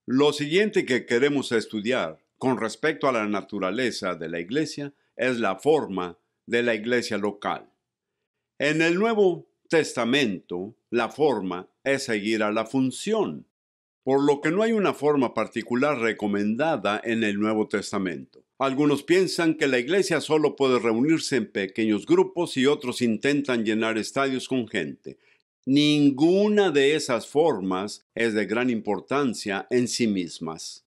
Lo siguiente que queremos estudiar con respecto a la naturaleza de la iglesia es la forma de la iglesia local. En el Nuevo Testamento, la forma es seguir a la función, por lo que no hay una forma particular recomendada en el Nuevo Testamento. Algunos piensan que la iglesia solo puede reunirse en pequeños grupos y otros intentan llenar estadios con gente. Ninguna de esas formas es de gran importancia en sí mismas.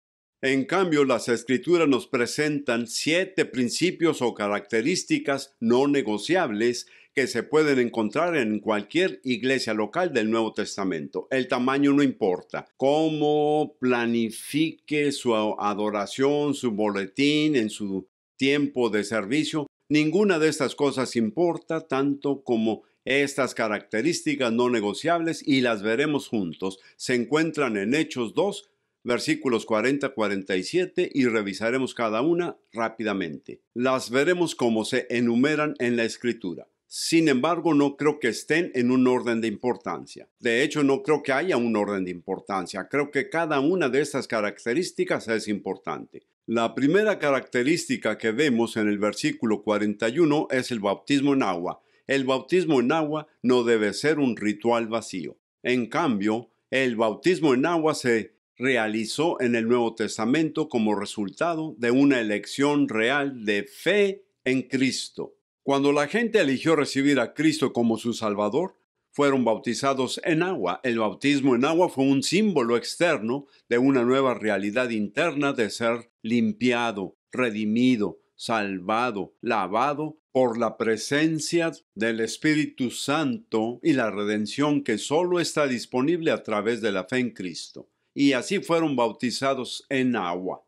En cambio, las Escrituras nos presentan 7 principios o características no negociables que se pueden encontrar en cualquier iglesia local del Nuevo Testamento. El tamaño no importa. Cómo planifique su adoración, su boletín en su tiempo de servicio, ninguna de estas cosas importa tanto como estas características no negociables, y las veremos juntos. Se encuentran en Hechos 2, versículos 40-47, y revisaremos cada una rápidamente. Las veremos como se enumeran en la Escritura. Sin embargo, no creo que estén en un orden de importancia. De hecho, no creo que haya un orden de importancia. Creo que cada una de estas características es importante. La primera característica que vemos en el versículo 41 es el bautismo en agua. El bautismo en agua no debe ser un ritual vacío. En cambio, el bautismo en agua se realizó en el Nuevo Testamento como resultado de una elección real de fe en Cristo. Cuando la gente eligió recibir a Cristo como su Salvador, fueron bautizados en agua. El bautismo en agua fue un símbolo externo de una nueva realidad interna de ser limpiado, redimido, salvado, lavado por la presencia del Espíritu Santo y la redención que solo está disponible a través de la fe en Cristo. Y así fueron bautizados en agua.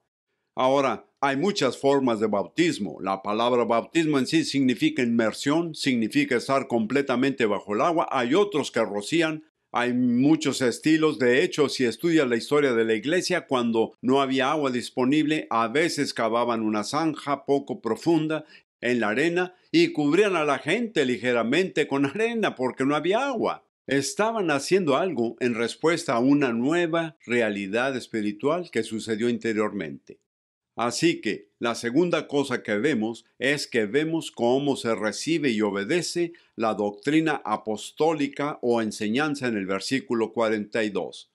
Ahora, hay muchas formas de bautismo. La palabra bautismo en sí significa inmersión, significa estar completamente bajo el agua. Hay otros que rocían. Hay muchos estilos. De hecho, si estudias la historia de la iglesia, cuando no había agua disponible, a veces cavaban una zanja poco profunda en la arena y cubrían a la gente ligeramente con arena porque no había agua. Estaban haciendo algo en respuesta a una nueva realidad espiritual que sucedió interiormente. Así que la segunda cosa que vemos es que vemos cómo se recibe y obedece la doctrina apostólica o enseñanza en el versículo 42.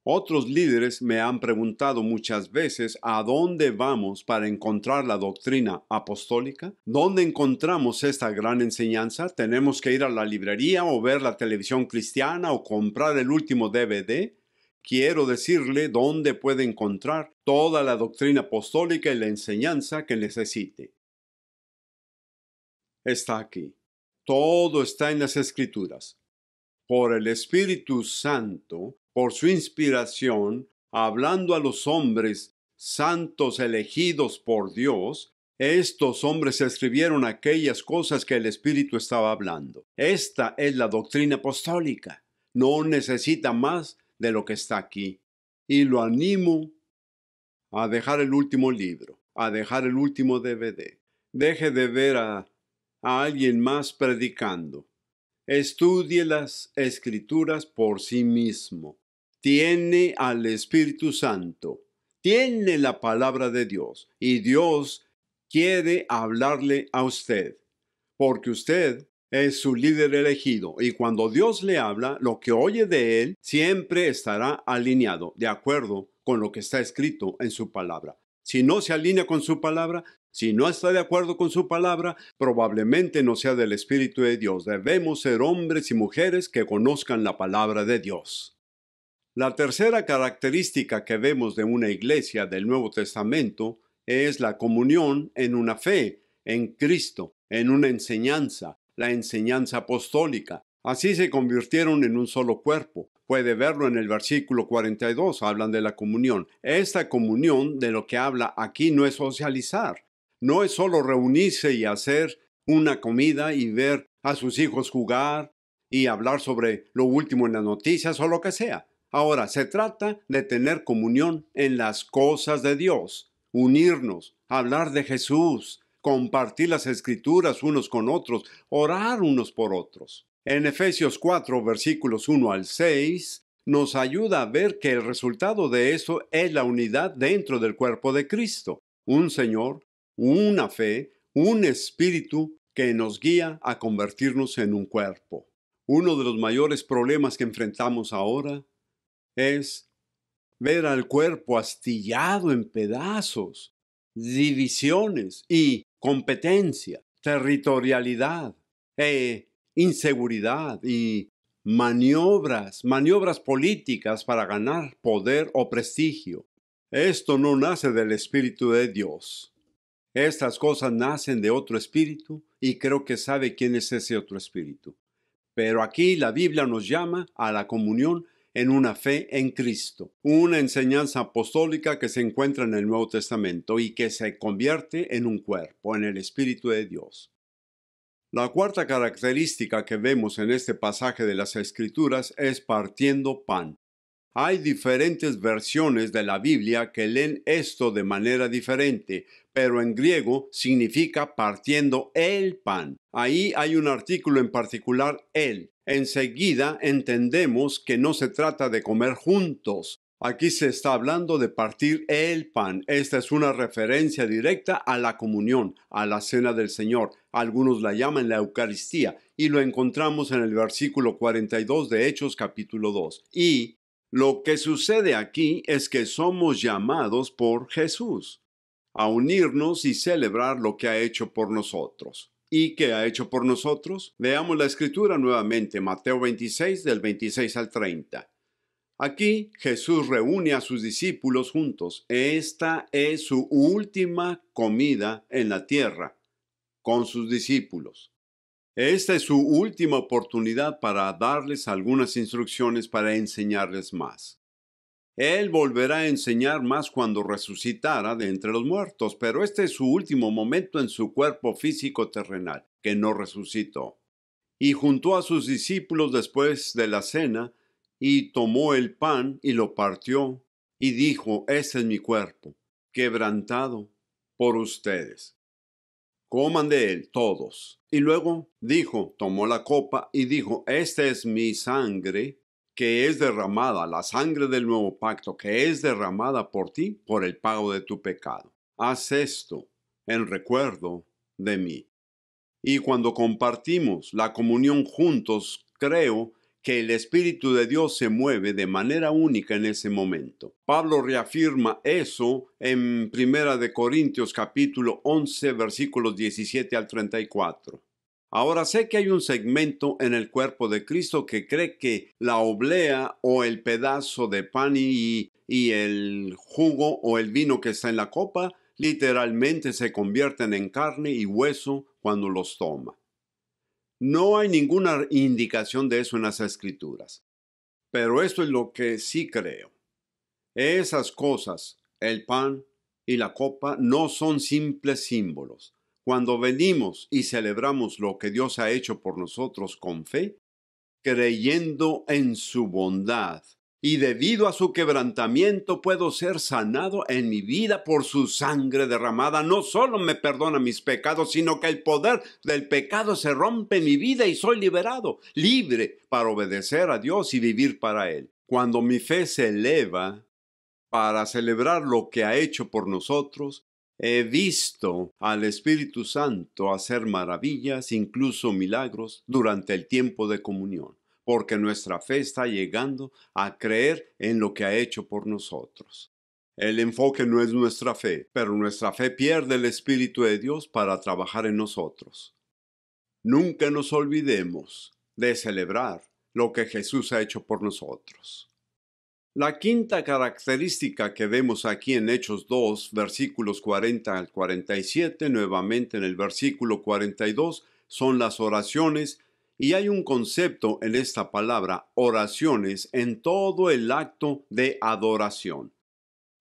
Otros líderes me han preguntado muchas veces a dónde vamos para encontrar la doctrina apostólica. ¿Dónde encontramos esta gran enseñanza? ¿Tenemos que ir a la librería o ver la televisión cristiana o comprar el último DVD? Quiero decirle dónde puede encontrar toda la doctrina apostólica y la enseñanza que necesite. Está aquí. Todo está en las Escrituras. Por el Espíritu Santo, por su inspiración, hablando a los hombres santos elegidos por Dios, estos hombres escribieron aquellas cosas que el Espíritu estaba hablando. Esta es la doctrina apostólica. No necesita más de lo que está aquí. Y lo animo a dejar el último libro, a dejar el último DVD. Deje de ver a alguien más predicando. Estudie las Escrituras por sí mismo. Tiene al Espíritu Santo. Tiene la palabra de Dios. Y Dios quiere hablarle a usted. Porque usted es su líder elegido. Y cuando Dios le habla, lo que oye de él siempre estará alineado, de acuerdo con lo que está escrito en su palabra. Si no se alinea con su palabra, si no está de acuerdo con su palabra, probablemente no sea del Espíritu de Dios. Debemos ser hombres y mujeres que conozcan la palabra de Dios. La tercera característica que vemos de una iglesia del Nuevo Testamento es la comunión en una fe, en Cristo, en una enseñanza, la enseñanza apostólica. Así se convirtieron en un solo cuerpo. Puede verlo en el versículo 42, hablan de la comunión. Esta comunión de lo que habla aquí no es socializar. No es solo reunirse y hacer una comida y ver a sus hijos jugar y hablar sobre lo último en las noticias o lo que sea. Ahora, se trata de tener comunión en las cosas de Dios, unirnos, hablar de Jesús, compartir las Escrituras unos con otros, orar unos por otros. En Efesios 4, versículos 1 al 6, nos ayuda a ver que el resultado de eso es la unidad dentro del cuerpo de Cristo. Un Señor, una fe, un espíritu que nos guía a convertirnos en un cuerpo. Uno de los mayores problemas que enfrentamos ahora es ver al cuerpo astillado en pedazos, divisiones y competencia, territorialidad, inseguridad y maniobras políticas para ganar poder o prestigio. Esto no nace del Espíritu de Dios. Estas cosas nacen de otro espíritu y creo que sabe quién es ese otro espíritu. Pero aquí la Biblia nos llama a la comunión en una fe en Cristo, una enseñanza apostólica que se encuentra en el Nuevo Testamento y que se convierte en un cuerpo, en el Espíritu de Dios. La cuarta característica que vemos en este pasaje de las Escrituras es partiendo pan. Hay diferentes versiones de la Biblia que leen esto de manera diferente, pero en griego significa partiendo el pan. Ahí hay un artículo en particular, el. Enseguida entendemos que no se trata de comer juntos. Aquí se está hablando de partir el pan. Esta es una referencia directa a la comunión, a la cena del Señor. Algunos la llaman la Eucaristía y lo encontramos en el versículo 42 de Hechos capítulo 2. Y lo que sucede aquí es que somos llamados por Jesús a unirnos y celebrar lo que ha hecho por nosotros. ¿Y qué ha hecho por nosotros? Veamos la escritura nuevamente, Mateo 26, del 26 al 30. Aquí Jesús reúne a sus discípulos juntos. Esta es su última comida en la tierra con sus discípulos. Esta es su última oportunidad para darles algunas instrucciones para enseñarles más. Él volverá a enseñar más cuando resucitara de entre los muertos, pero este es su último momento en su cuerpo físico terrenal, que no resucitó. Y juntó a sus discípulos después de la cena, y tomó el pan y lo partió, y dijo: este es mi cuerpo, quebrantado por ustedes. Coman de él todos. Y luego tomó la copa y dijo: esta es mi sangre, que es derramada, la sangre del nuevo pacto, que es derramada por ti por el pago de tu pecado. Haz esto en recuerdo de mí. Y cuando compartimos la comunión juntos, creo que el Espíritu de Dios se mueve de manera única en ese momento. Pablo reafirma eso en 1 Corintios capítulo 11, versículos 17 al 34. Ahora sé que hay un segmento en el cuerpo de Cristo que cree que la oblea o el pedazo de pan y el jugo o el vino que está en la copa literalmente se convierten en carne y hueso cuando los toma. No hay ninguna indicación de eso en las Escrituras, pero esto es lo que sí creo. Esas cosas, el pan y la copa, no son simples símbolos. Cuando venimos y celebramos lo que Dios ha hecho por nosotros con fe, creyendo en su bondad, y debido a su quebrantamiento puedo ser sanado en mi vida por su sangre derramada. No solo me perdona mis pecados, sino que el poder del pecado se rompe en mi vida y soy liberado, libre para obedecer a Dios y vivir para Él. Cuando mi fe se eleva para celebrar lo que ha hecho por nosotros, he visto al Espíritu Santo hacer maravillas, incluso milagros, durante el tiempo de comunión, porque nuestra fe está llegando a creer en lo que ha hecho por nosotros. El enfoque no es nuestra fe, pero nuestra fe pierde el Espíritu de Dios para trabajar en nosotros. Nunca nos olvidemos de celebrar lo que Jesús ha hecho por nosotros. La quinta característica que vemos aquí en Hechos 2, versículos 40 al 47, nuevamente en el versículo 42, son las oraciones, y hay un concepto en esta palabra, oraciones, en todo el acto de adoración.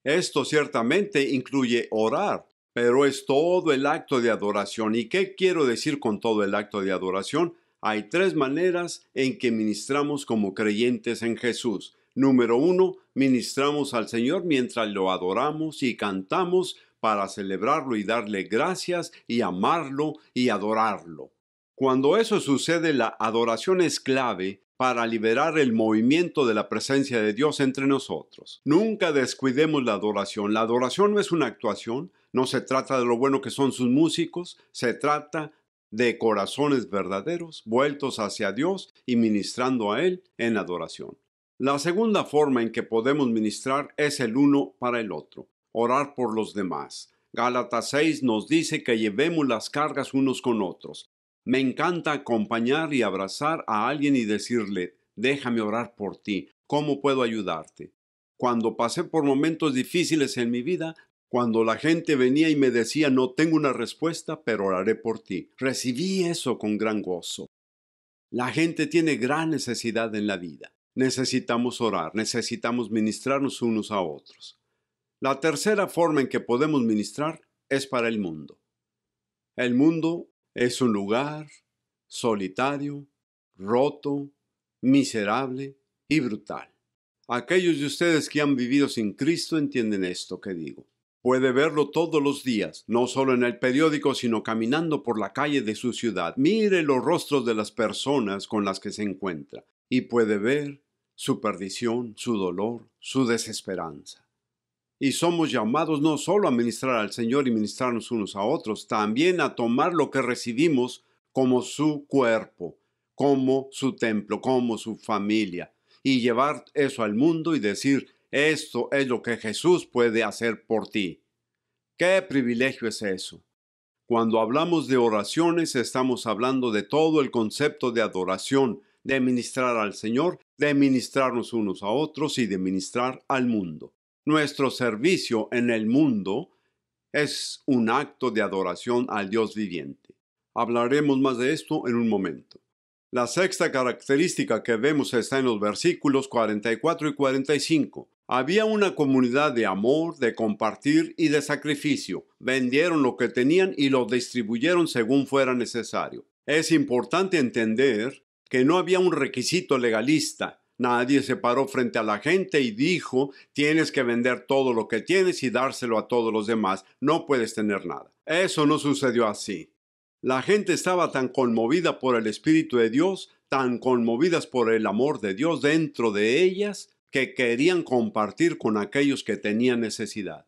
Esto ciertamente incluye orar, pero es todo el acto de adoración. ¿Y qué quiero decir con todo el acto de adoración? Hay tres maneras en que ministramos como creyentes en Jesús. Número 1, ministramos al Señor mientras lo adoramos y cantamos para celebrarlo y darle gracias y amarlo y adorarlo. Cuando eso sucede, la adoración es clave para liberar el movimiento de la presencia de Dios entre nosotros. Nunca descuidemos la adoración. La adoración no es una actuación, no se trata de lo bueno que son sus músicos, se trata de corazones verdaderos, vueltos hacia Dios y ministrando a Él en adoración. La segunda forma en que podemos ministrar es el uno para el otro, orar por los demás. Gálatas 6 nos dice que llevemos las cargas unos con otros. Me encanta acompañar y abrazar a alguien y decirle, déjame orar por ti, ¿cómo puedo ayudarte? Cuando pasé por momentos difíciles en mi vida, cuando la gente venía y me decía, no tengo una respuesta, pero oraré por ti, recibí eso con gran gozo. La gente tiene gran necesidad en la vida. Necesitamos orar, necesitamos ministrarnos unos a otros. La tercera forma en que podemos ministrar es para el mundo. El mundo es un lugar solitario, roto, miserable y brutal. Aquellos de ustedes que han vivido sin Cristo entienden esto que digo. Puede verlo todos los días, no solo en el periódico, sino caminando por la calle de su ciudad. Mire los rostros de las personas con las que se encuentra y puede ver su perdición, su dolor, su desesperanza. Y somos llamados no solo a ministrar al Señor y ministrarnos unos a otros, también a tomar lo que recibimos como su cuerpo, como su templo, como su familia, y llevar eso al mundo y decir, esto es lo que Jesús puede hacer por ti. ¿Qué privilegio es eso? Cuando hablamos de oraciones, estamos hablando de todo el concepto de adoración, de ministrar al Señor, de ministrarnos unos a otros y de ministrar al mundo. Nuestro servicio en el mundo es un acto de adoración al Dios viviente. Hablaremos más de esto en un momento. La sexta característica que vemos está en los versículos 44 y 45. Había una comunidad de amor, de compartir y de sacrificio. Vendieron lo que tenían y lo distribuyeron según fuera necesario. Es importante entender que no había un requisito legalista. Nadie se paró frente a la gente y dijo, tienes que vender todo lo que tienes y dárselo a todos los demás. No puedes tener nada. Eso no sucedió así. La gente estaba tan conmovida por el Espíritu de Dios, tan conmovidas por el amor de Dios dentro de ellas, que querían compartir con aquellos que tenían necesidad.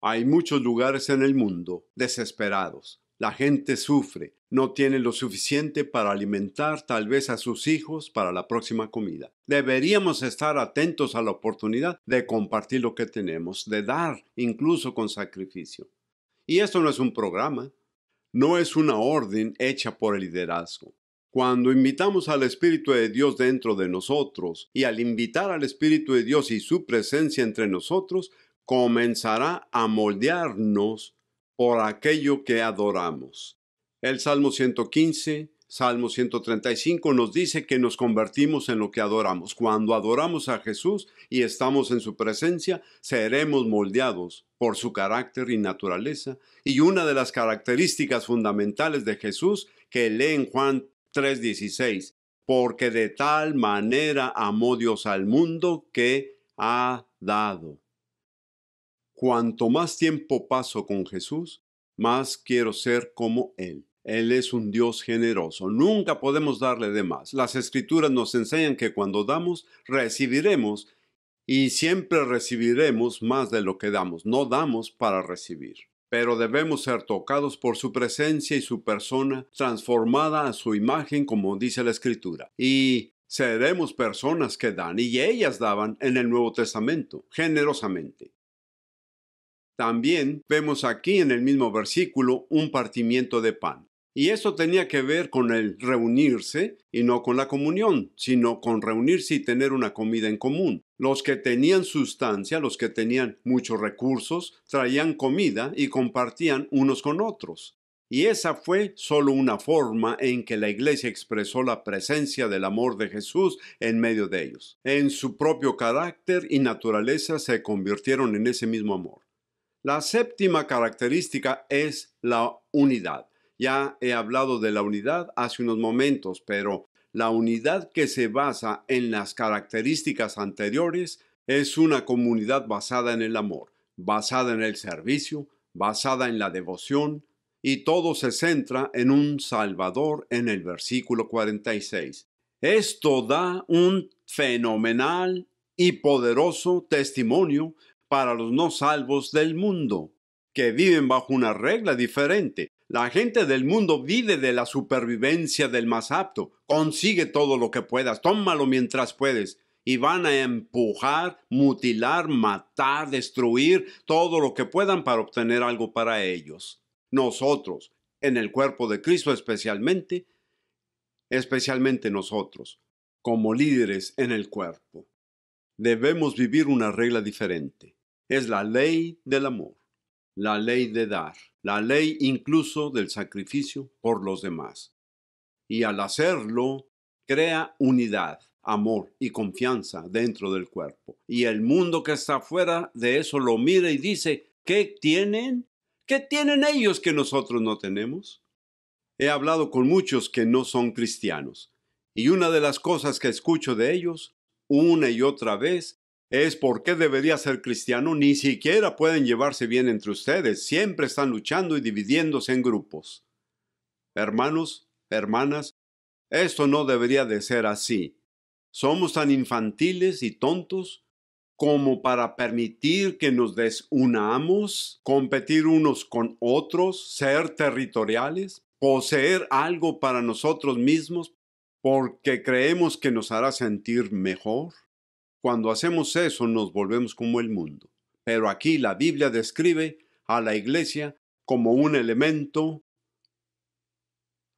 Hay muchos lugares en el mundo desesperados. La gente sufre, no tiene lo suficiente para alimentar tal vez a sus hijos para la próxima comida. Deberíamos estar atentos a la oportunidad de compartir lo que tenemos, de dar incluso con sacrificio. Y esto no es un programa, no es una orden hecha por el liderazgo. Cuando invitamos al Espíritu de Dios dentro de nosotros y al invitar al Espíritu de Dios y su presencia entre nosotros, comenzará a moldearnos por aquello que adoramos. El Salmo 115, Salmo 135 nos dice que nos convertimos en lo que adoramos. Cuando adoramos a Jesús y estamos en su presencia, seremos moldeados por su carácter y naturaleza. Y una de las características fundamentales de Jesús que lee en Juan 3:16, porque de tal manera amó Dios al mundo que ha dado. Cuanto más tiempo paso con Jesús, más quiero ser como Él. Él es un Dios generoso. Nunca podemos darle de más. Las Escrituras nos enseñan que cuando damos, recibiremos y siempre recibiremos más de lo que damos. No damos para recibir. Pero debemos ser tocados por su presencia y su persona, transformada a su imagen, como dice la Escritura. Y seremos personas que dan, y ellas daban en el Nuevo Testamento, generosamente. También vemos aquí en el mismo versículo un partimiento de pan. Y eso tenía que ver con el reunirse y no con la comunión, sino con reunirse y tener una comida en común. Los que tenían sustancia, los que tenían muchos recursos, traían comida y compartían unos con otros. Y esa fue solo una forma en que la iglesia expresó la presencia del amor de Jesús en medio de ellos. En su propio carácter y naturaleza se convirtieron en ese mismo amor. La séptima característica es la unidad. Ya he hablado de la unidad hace unos momentos, pero la unidad que se basa en las características anteriores es una comunidad basada en el amor, basada en el servicio, basada en la devoción, y todo se centra en un Salvador en el versículo 46. Esto da un fenomenal y poderoso testimonio para los no salvos del mundo, que viven bajo una regla diferente. La gente del mundo vive de la supervivencia del más apto. Consigue todo lo que puedas, tómalo mientras puedes. Y van a empujar, mutilar, matar, destruir todo lo que puedan para obtener algo para ellos. Nosotros, en el cuerpo de Cristo especialmente nosotros, como líderes en el cuerpo, debemos vivir una regla diferente. Es la ley del amor, la ley de dar, la ley incluso del sacrificio por los demás. Y al hacerlo, crea unidad, amor y confianza dentro del cuerpo. Y el mundo que está fuera de eso lo mira y dice, ¿qué tienen? ¿Qué tienen ellos que nosotros no tenemos? He hablado con muchos que no son cristianos, y una de las cosas que escucho de ellos, una y otra vez, es por qué debería ser cristiano. Ni siquiera pueden llevarse bien entre ustedes, siempre están luchando y dividiéndose en grupos. Hermanos, hermanas, esto no debería de ser así. Somos tan infantiles y tontos como para permitir que nos desunamos, competir unos con otros, ser territoriales, poseer algo para nosotros mismos porque creemos que nos hará sentir mejor. Cuando hacemos eso nos volvemos como el mundo. Pero aquí la Biblia describe a la iglesia como un elemento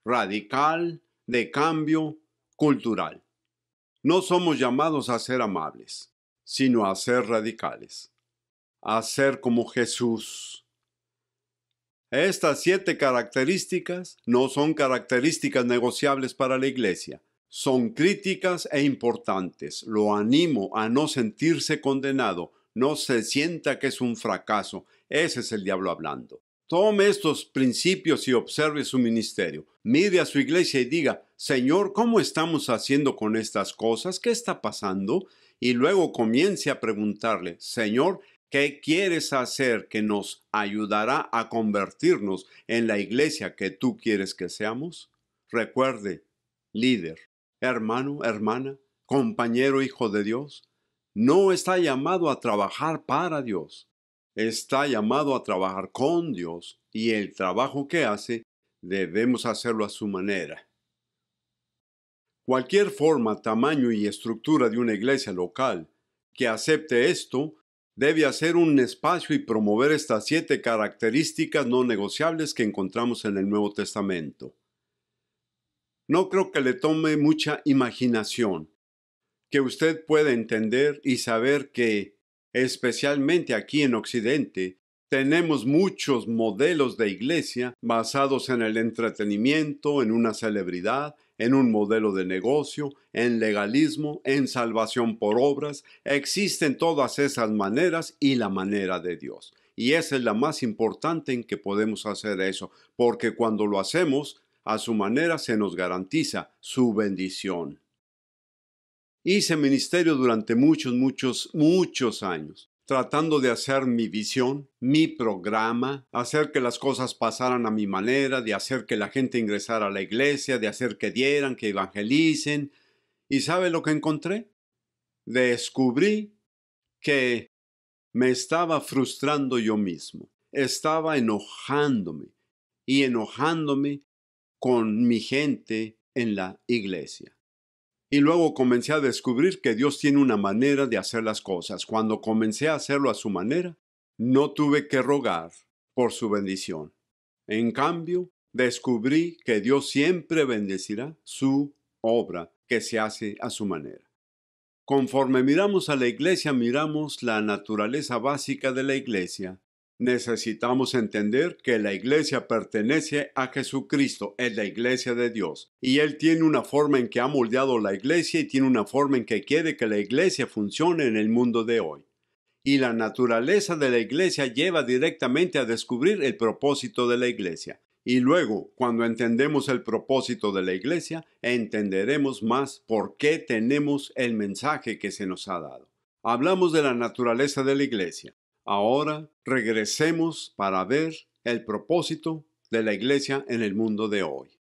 radical de cambio cultural. No somos llamados a ser amables, sino a ser radicales, a ser como Jesús. Estas 7 características no son características negociables para la iglesia. Son críticas e importantes. Lo animo a no sentirse condenado. No se sienta que es un fracaso. Ese es el diablo hablando. Tome estos principios y observe su ministerio. Mire a su iglesia y diga, Señor, ¿cómo estamos haciendo con estas cosas? ¿Qué está pasando? Y luego comience a preguntarle, Señor, ¿qué quieres hacer que nos ayudará a convertirnos en la iglesia que tú quieres que seamos? Recuerde, líder, hermano, hermana, compañero, hijo de Dios, no está llamado a trabajar para Dios. Está llamado a trabajar con Dios, y el trabajo que hace debemos hacerlo a su manera. Cualquier forma, tamaño y estructura de una iglesia local que acepte esto debe hacer un espacio y promover estas 7 características no negociables que encontramos en el Nuevo Testamento. No creo que le tome mucha imaginación que usted pueda entender y saber que, especialmente aquí en Occidente, tenemos muchos modelos de iglesia basados en el entretenimiento, en una celebridad, en un modelo de negocio, en legalismo, en salvación por obras. Existen todas esas maneras y la manera de Dios. Y esa es la más importante en que podemos hacer eso, porque cuando lo hacemos a su manera se nos garantiza su bendición. Hice ministerio durante muchos años, tratando de hacer mi visión, mi programa, hacer que las cosas pasaran a mi manera, de hacer que la gente ingresara a la iglesia, de hacer que dieran, que evangelicen. ¿Y sabe lo que encontré? Descubrí que me estaba frustrando yo mismo. Estaba enojándome con mi gente en la iglesia. Y luego comencé a descubrir que Dios tiene una manera de hacer las cosas. Cuando comencé a hacerlo a su manera, no tuve que rogar por su bendición. En cambio, descubrí que Dios siempre bendecirá su obra que se hace a su manera. Conforme miramos a la iglesia, miramos la naturaleza básica de la iglesia. Necesitamos entender que la iglesia pertenece a Jesucristo, es la iglesia de Dios. Y Él tiene una forma en que ha moldeado la iglesia y tiene una forma en que quiere que la iglesia funcione en el mundo de hoy. Y la naturaleza de la iglesia lleva directamente a descubrir el propósito de la iglesia. Y luego, cuando entendemos el propósito de la iglesia, entenderemos más por qué tenemos el mensaje que se nos ha dado. Hablamos de la naturaleza de la iglesia. Ahora regresemos para ver el propósito de la iglesia en el mundo de hoy.